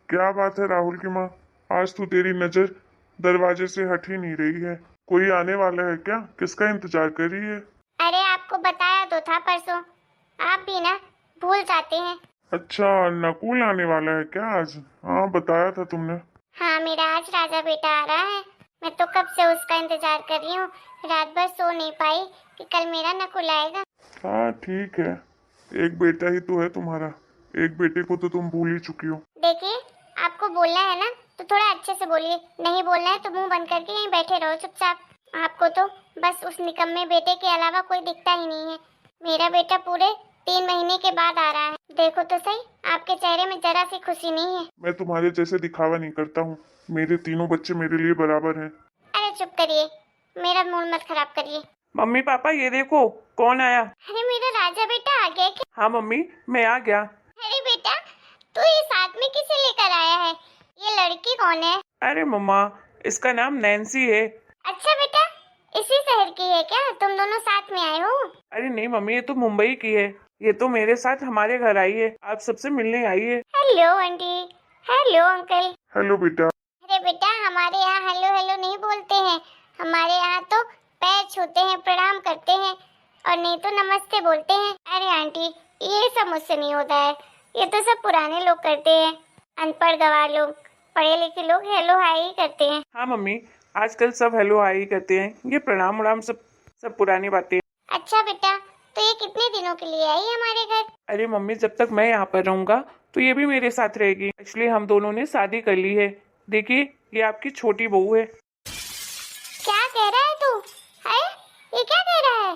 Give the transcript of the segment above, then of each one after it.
क्या बात है राहुल की माँ, आज तो तेरी नजर दरवाजे से हट ही नहीं रही है। कोई आने वाला है क्या? किसका इंतजार कर रही है? अरे आपको बताया तो था परसों, आप भी ना भूल जाते हैं। अच्छा, नकुल आने वाला है क्या आज? हाँ बताया था तुमने। हाँ, मेरा आज राजा बेटा आ रहा है। मैं तो कब से उसका इंतजार कर रही हूँ, रात भर सो नहीं पाई कि कल मेरा नकुल आएगा। हाँ ठीक है, एक बेटा ही तो है तुम्हारा, एक बेटे को तो तुम भूल ही चुकी हो। देखिए, आपको बोलना है ना तो थोड़ा अच्छे से बोलिए, नहीं बोलना है तो मुंह बंद करके यहीं बैठे रहो चुपचाप। आपको तो बस उस निकम्मे बेटे के अलावा कोई दिखता ही नहीं है। मेरा बेटा पूरे 3 महीने के बाद आ रहा है। देखो तो सही, आपके चेहरे में जरा सी खुशी नहीं है। मैं तुम्हारे जैसे दिखावा नहीं करता हूँ, मेरे तीनों बच्चे मेरे लिए बराबर हैं। अरे चुप करिए, मेरा मूड मत खराब करिए। मम्मी पापा ये देखो कौन आया। अरे मेरा राजा बेटा आ गया क्या? हाँ मम्मी, मैं आ गया। अरे बेटा, तू ये साथ में किसे लेकर आया है? ये लड़की कौन है? अरे मम्मा, इसका नाम नैन्सी है। अच्छा बेटा, इसी शहर की है क्या? तुम दोनों साथ में आए हो? अरे नहीं मम्मी, ये तो मुंबई की है। ये तो मेरे साथ हमारे घर आई है, आप सबसे मिलने आई है। Hello aunty, hello uncle. Hello बेटा। अरे बेटा, हमारे यहाँ हेलो हेलो नहीं बोलते हैं। हमारे यहाँ तो पैर छूते हैं, प्रणाम करते हैं, और नहीं तो नमस्ते बोलते हैं। अरे आंटी, ये सब मुझसे नहीं होता है, ये तो सब पुराने लोग करते हैं। अनपढ़ गवार लोग, पढ़े लिखे लोग हेलो हाय ही करते हैं। हाँ मम्मी, आजकल सब हेलो हाय ही करते हैं, ये प्रणाम उड़ाम सब सब पुरानी बातें। अच्छा बेटा, तो ये कितने दिनों के लिए आई हमारे घर? अरे मम्मी, जब तक मैं यहाँ पर रहूंगा तो ये भी मेरे साथ रहेगी। एक्चुअली हम दोनों ने शादी कर ली है। देखिए, ये आपकी छोटी बहू है। क्या कह रहा है तू? है? ये क्या कह रहा है?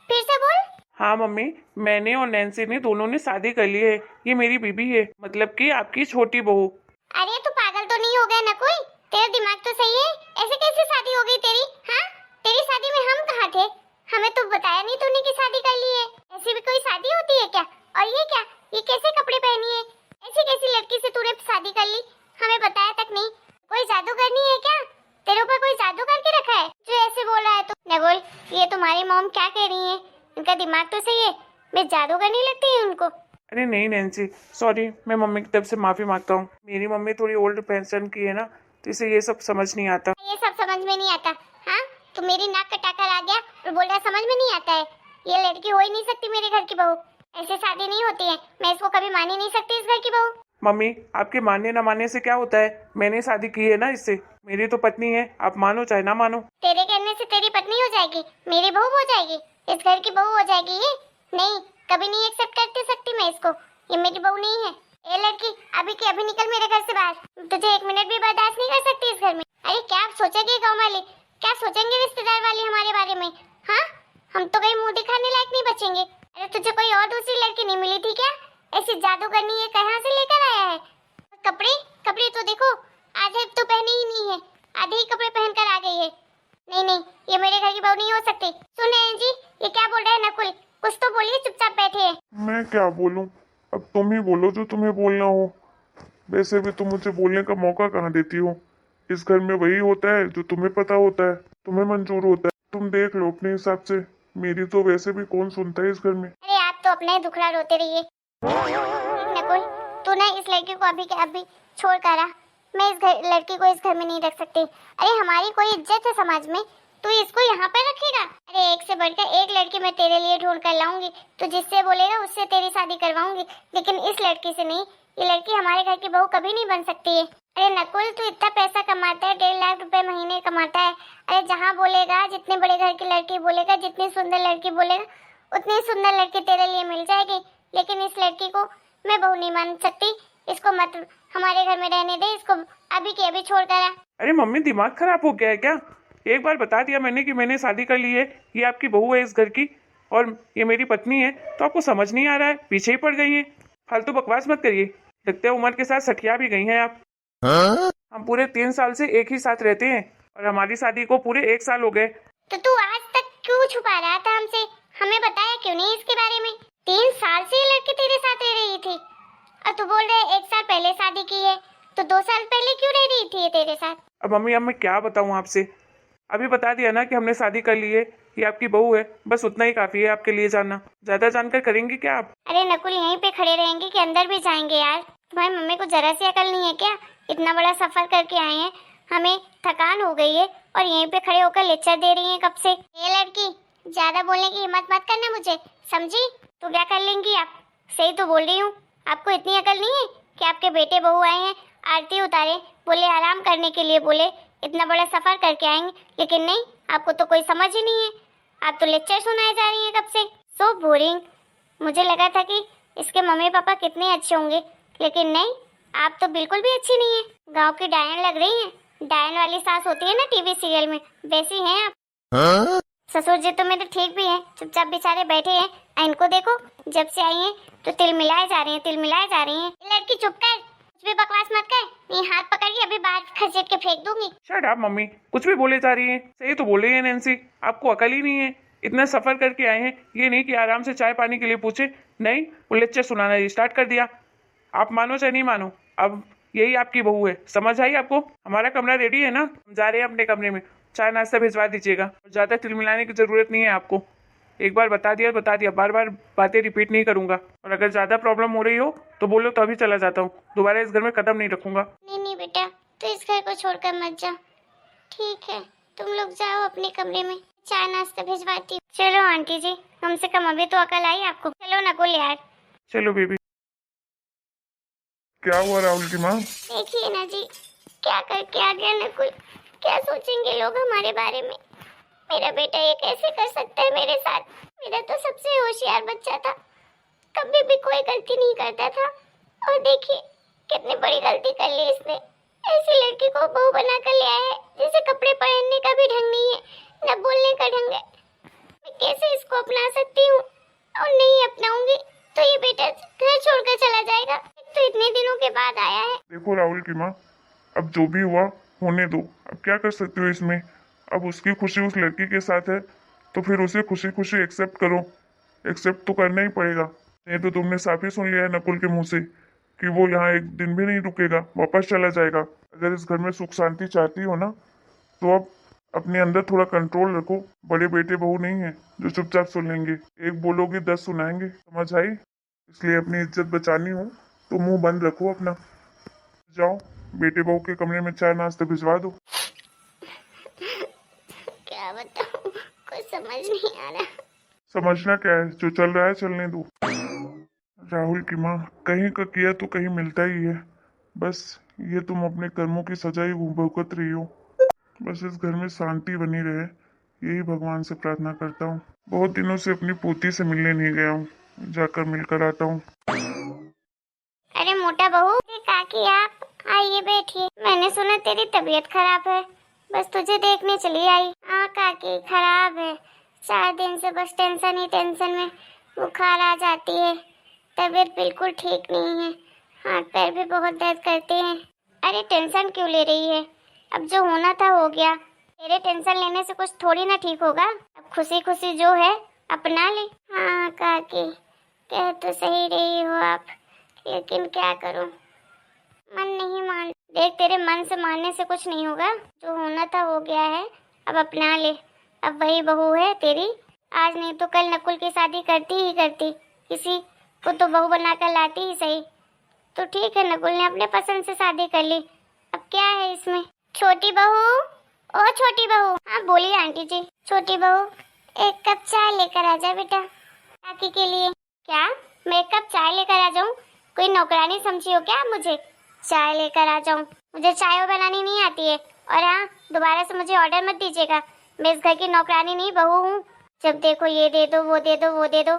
फिर से बोल। हाँ मम्मी, मैंने और नैन्सी ने दोनों ने शादी कर ली है। ये मेरी बीबी है, मतलब कि आपकी छोटी बहू। अरे तू पागल तो नहीं हो गया ना कोई? तेरा दिमाग तो सही है? ऐसे कैसे शादी हो गई तेरी? हाँ, तेरी शादी में हम कहाँ थे? हमें तो बताया नहीं तूने कि शादी कर ली है। ऐसी भी कोई शादी होती है क्या? और ये क्या, ये कैसे कपड़े पहनी है? ऐसी कैसी लड़की से तूने शादी कर ली, हमें बताया तक नहीं? कोई जादूगरनी है क्या? तेरे ऊपर कोई जादू करके रखा है जो ऐसे बोल रहा है तू? नगुल, ये तुम्हारी मॉम क्या कह रही है? इनका दिमाग तो सही है, मैं जादूगरनी लगती है उनको? अरे नहीं नैन्सी, सॉरी, मैं मम्मी की तरफ से माफी मांगता हूँ। मेरी मम्मी थोड़ी ओल्ड फैशन की है ना, तो इसे ये सब समझ नहीं आता। ये सब समझ में नहीं आता? हाँ, तू मेरी नाक कटाकर आ गया और बोल रहा समझ में नहीं आता है? ये लड़की हो ही नहीं सकती मेरे घर की बहू। ऐसे शादी नहीं होती है, मैं इसको कभी मान ही नहीं सकती इस घर की बहू। मम्मी, आपके मानने ना मानने से क्या होता है? मैंने शादी की है ना इससे, मेरी तो पत्नी है, आप मानो चाहे ना मानो। तेरे कहने से तेरी पत्नी हो जाएगी, मेरी बहू हो जाएगी, इस घर की बहू हो जाएगी ये? नहीं, कभी नहीं एक्सेप्ट करती सकती मैं इसको। ये मेरी बहू नहीं है। ए लड़की, अभी की अभी निकल मेरे घर से बाहर। तुझे 1 मिनट भी बर्दाश्त नहीं कर सकती इस घर में। अरे क्या सोचेंगे गाँव वाले, क्या सोचेंगे रिश्तेदार वाले हमारे बारे में? हाँ, हम तो कहीं मुंह दिखाने लायक नहीं बचेंगे। अरे तुझे कोई और दूसरी लड़की नहीं मिली थी क्या? ऐसी जादू करनी है कहाँ से लेकर आया है? कपड़े कपड़े तो देखो, आधे तो पहने ही नहीं है, आधे ही कपड़े पहनकर आ गई है। नहीं नहीं, ये मेरे घर की बहू नहीं हो सकती। सुन जी, ये क्या बोल रहा है नकुल? कुछ तो बोलिए, चुपचाप बैठे हैं। मैं क्या बोलूं, अब तुम ही बोलो जो तुम्हें बोलना हो। वैसे भी तुम मुझे बोलने का मौका कहाँ देती हो? इस घर में वही होता है जो तुम्हें पता होता है, तुम्हें मंजूर होता है। तुम देख लो अपने हिसाब से, मेरी तो वैसे भी कौन सुनता है इस घर में। अरे आप तो अपना ही दुखड़ा रोते रहिए। नकुल, तू ना इस लड़की को अभी के अभी छोड़ कर आ। मैं इस घर लड़की को इस घर में नहीं रख सकती। अरे हमारी कोई इज्जत है समाज में, तू इसको यहाँ पे रखेगा? अरे एक से बढ़कर एक लड़की मैं तेरे लिए ढूंढ कर लाऊंगी, तू जिससे बोलेगा उससे तेरी शादी करवाऊंगी, लेकिन इस लड़की से नहीं। ये लड़की हमारे घर की बहू कभी नहीं बन सकती है। अरे नकुल, तू इतना पैसा कमाता है, 1.5 लाख रुपए महीने कमाता है। अरे जहाँ बोलेगा, जितने बड़े घर की लड़की बोलेगा, जितनी सुंदर लड़की बोलेगा, उतनी सुंदर लड़की तेरे लिए मिल जाएगी। लेकिन इस लड़की को मैं बहू नहीं मान सकती। इसको मत हमारे घर में रहने दे, इसको अभी के अभी छोड़ कर आ। अरे मम्मी, दिमाग खराब हो गया है क्या? एक बार बता दिया मैंने कि मैंने शादी कर ली है, ये आपकी बहू है इस घर की, और ये मेरी पत्नी है, तो आपको समझ नहीं आ रहा है? पीछे ही पड़ गई हैं। फालतू बकवास मत करिए, लगता है उम्र के साथ सठिया भी गई हैं आप। हम पूरे 3 साल से एक ही साथ रहते हैं, और हमारी शादी को पूरे 1 साल हो गए। तो तू आज तक क्यों छुपा रहा था हमसे? हमें बताया क्यों नहीं इसके बारे में? 3 साल से ये लड़की तेरे साथ रह रही थी, और तू बोल रहा है 1 साल पहले शादी की है, तो 2 साल पहले क्यों रह रही थी ये तेरे साथ? अब मम्मी, अब मैं क्या बताऊँ आपसे? अभी बता दिया ना कि हमने शादी कर ली है, ये आपकी बहू है, बस उतना ही काफी है आपके लिए जानना। ज्यादा जानकर करेंगे क्या आप? अरे नकुल, यहीं पे खड़े रहेंगे कि अंदर भी जाएंगे यार? तुम्हारी मम्मी को जरा सी अकल नहीं है क्या? इतना बड़ा सफर करके आए हैं, हमें थकान हो गई है और यहीं पे खड़े होकर लेक्चर दे रही हैं कब से। ये लड़की, ज्यादा बोलने की हिम्मत मत करना मुझे, समझी? तो क्या कर लेंगी आप? सही तो बोल रही हूँ। आपको इतनी अकल नहीं है कि आपके बेटे बहू आए हैं, आरती उतारे, बोले आराम करने के लिए, बोले इतना बड़ा सफर करके आएंगे, लेकिन नहीं, आपको तो कोई समझ ही नहीं है। आप तो लेक्चर सुनाए जा रही हैं कब से। So boring. मुझे लगा था कि इसके मम्मी पापा कितने अच्छे होंगे, लेकिन नहीं, आप तो बिल्कुल भी अच्छी नहीं है। गांव की डायन लग रही हैं। डायन वाली सास होती है ना टीवी सीरियल में, वैसी हैं आप। ससुर जी तो मेरे ठीक भी हैं, चुपचाप बेचारे बैठे हैं। इनको देखो, जब से आई हैं तो तिल मिलाए जा रही हैं, तिल मिलाए जा रही हैं। लड़की चुप कर, कुछ भी बकवास मत कर, नहीं हाथ पकड़ के अभी बाहर खसेट के फेंक दूंगी। शट अप मम्मी, कुछ भी बोले जा रही है। सही तो बोल रही है नैन्सी, आपको अकल ही नहीं है। इतना सफर करके आए हैं, ये नहीं कि आराम से चाय पानी के लिए पूछे। नहीं, वो लेक्चर सुनाना स्टार्ट कर दिया। आप मानो चाहे नहीं मानो, अब यही आपकी बहू है। समझ आई आपको? हमारा कमरा रेडी है ना, हम जा रहे हैं अपने कमरे में। चाय नाश्ता भिजवा दीजिएगा। ज़्यादा तिल मिलाने की ज़रूरत नहीं है आपको। एक बार बता दिया, बार बार बातें रिपीट नहीं करूंगा। और अगर ज़्यादा प्रॉब्लम हो रही हो तो बोलो, तो अभी चला जाता हूँ। दोबारा इस घर में कदम नहीं रखूंगा। नहीं नहीं बेटा, तो इस घर को छोड़कर मत जा, ठीक है? तुम लोग जाओ अपने कमरे में, चाय नाश्ता भिजवाती हूँ। चलो आंटी जी, कम से कम अभी तो अकल आई आपको। चलो नकुल यार। चलो बेबी। क्या हुआ राहुल की माँ? देखिए ना जी, क्या करके आ गया नकुल। क्या सोचेंगे लोग हमारे बारे में? मेरा बेटा ये कैसे कर सकता है मेरे साथ? मेरा तो सबसे होशियार बच्चा था, कभी भी कोई गलती नहीं करता था, और देखिए कितनी बड़ी गलती कर ली इसने। ऐसी लड़की को बहू बना कर ले आया है जिसे कपड़े पहनने का भी ढंग नहीं है, न बोलने का ढंग है। मैं कैसे इसको अपना सकती हूँ? और नहीं अपनाऊंगी तो ये बेटा घर छोड़कर चला जाएगा। तो इतने दिनों के बाद आया है। देखो राहुल की माँ, अब जो भी हुआ होने दो। अब क्या कर सकते हो इसमें? अब उसकी खुशी उस लड़की के साथ है, तो फिर उसे खुशी खुशी एक्सेप्ट करो। एक्सेप्ट तो करना ही पड़ेगा। नहीं तो तुमने साफ ही सुन लिया है नकुल के मुंह से कि वो यहाँ एक दिन भी नहीं रुकेगा, वापस चला जाएगा। अगर इस घर में सुख शांति चाहती हो ना, तो अब अपने अंदर थोड़ा कंट्रोल रखो। बड़े बेटे बहू नहीं है जो चुपचाप सुन लेंगे। एक बोलोगे 10 सुनाएंगे, समझ आई? इसलिए अपनी इज्जत बचानी हो तो मुंह बंद रखो अपना। जाओ बेटे बहू के कमरे में चाय नाश्ता भिजवा दो। क्या बताऊं, कुछ समझ नहीं आ रहा। समझना क्या है, जो चल रहा है चलने दो। राहुल की माँ, कहीं का किया तो कहीं मिलता ही है। बस ये तुम अपने कर्मों की सजा ही भुगत रही हो। बस इस घर में शांति बनी रहे, यही भगवान से प्रार्थना करता हूँ। बहुत दिनों से अपनी पोती से मिलने नहीं गया हूँ, जाकर मिलकर आता हूँ। अरे मोटा बहू, काकी आप आइए बैठिए। मैंने सुना तेरी तबीयत खराब है, बस तुझे देखने चली आई। हाँ काकी, खराब है। 4 दिन से बस टेंशन ही टेंशन में बुखार आ जाती है। तबीयत बिल्कुल ठीक नहीं है, हाथ पैर भी बहुत दर्द करते हैं। अरे टेंशन क्यों ले रही है? अब जो होना था हो गया। तेरे टेंशन लेने से कुछ थोड़ी ना ठीक होगा। अब खुशी खुशी जो है अपना ले। हाँ काकी, कह तो सही रही हो आप, लेकिन क्या करूं, मन नहीं मान। देख, तेरे मन से मानने से कुछ नहीं होगा। जो होना था हो गया है, अब अपना ले। अब वही बहू है तेरी, आज नहीं तो कल नकुल की शादी करती ही करती। किसी को तो बहू बनाकर लाती ही सही। तो ठीक है, नकुल ने अपने पसंद से शादी कर ली, अब क्या है इसमें। छोटी बहू, ओ छोटी बहू। हाँ बोलिए आंटी जी। छोटी बहू, एक कप चाय लेकर आ जा बेटा, काकी के लिए। क्या मैं एक कप चाय लेकर आ जाऊँ? कोई नौकरानी समझी हो क्या मुझे? चाय लेकर आ जाऊँ? मुझे चाय बनानी नहीं आती है। और हाँ, दोबारा से मुझे ऑर्डर मत दीजिएगा। मैं इस घर की नौकरानी नहीं, बहू हूँ। जब देखो ये दे दो, वो दे दो, वो दे दो।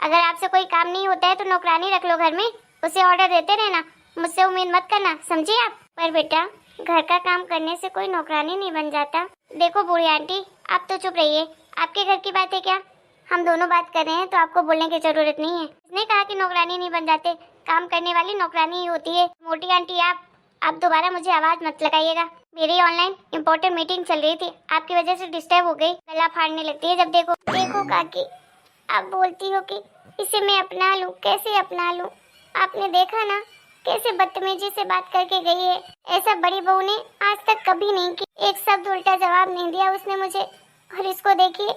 अगर आपसे कोई काम नहीं होता है तो नौकरानी रख लो घर में, उसे ऑर्डर देते रहना, मुझसे उम्मीद मत करना, समझिए आप। पर बेटा, घर का काम करने से कोई नौकरानी नहीं बन जाता। देखो बूढ़ी आंटी, आप तो चुप रहिए। आपके घर की बात है क्या? हम दोनों बात कर रहे हैं तो आपको बोलने की जरूरत नहीं है। इसने कहा कि नौकरानी नहीं बन जाते, काम करने वाली नौकरानी ही होती है। मोटी आंटी, आप दोबारा मुझे आवाज मत लगाइएगा। मेरी ऑनलाइन इम्पोर्टेंट मीटिंग चल रही थी, आपकी वजह से डिस्टर्ब हो गई। गला फाड़ने लगती है जब देखो। देखो काकी, आप बोलती हो कि इसे मैं अपना लूं, कैसे अपना लूं? आपने देखा ना कैसे बदतमीजी से बात करके गई है। ऐसा बड़ी बहू ने आज तक कभी नहीं की। एक शब्द उल्टा जवाब नहीं दिया उसने मुझे। और इसको देखिए,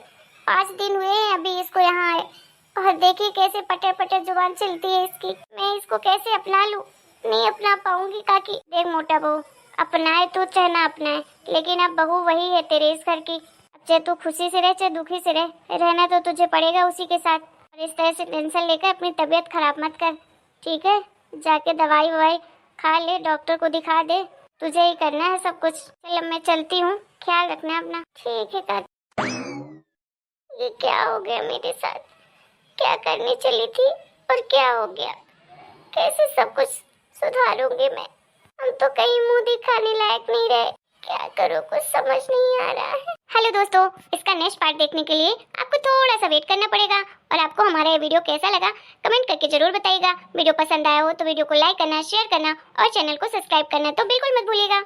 5 दिन हुए हैं अभी इसको यहाँ आए, और देखिए कैसे पटर पटर जुबान चलती है इसकी। मैं इसको कैसे अपना लूं? नहीं अपना पाऊंगी काकी। देख मोटा बहू, अपनाए तो चाहे ना अपनाए, लेकिन अब बहू वही है तेरे इस घर की। अब चाहे तू खुशी से रहे चाहे दुखी से रहे, रहना तो तुझे पड़ेगा उसी के साथ। और इस तरह से टेंशन लेकर अपनी तबीयत खराब मत कर, ठीक है? जाके दवाई ववाई खा ले, डॉक्टर को दिखा दे, तुझे ही करना है सब कुछ। चल अब मैं चलती हूँ, ख्याल रखना अपना। ठीक है काकी। ये क्या हो गया मेरे साथ? क्या करने चली थी और क्या हो गया? कैसे सब कुछ सुधारूंगी मैं? हम तो कहीं मुंह दिखाने लायक नहीं रहे। क्या करूं, कुछ समझ नहीं आ रहा है। हेलो दोस्तों, इसका नेक्स्ट पार्ट देखने के लिए आपको थोड़ा सा वेट करना पड़ेगा। और आपको हमारा ये वीडियो कैसा लगा कमेंट करके जरूर बताइएगा। वीडियो पसंद आया हो तो वीडियो को लाइक करना, शेयर करना और चैनल को सब्सक्राइब करना तो बिल्कुल मत भूलिएगा।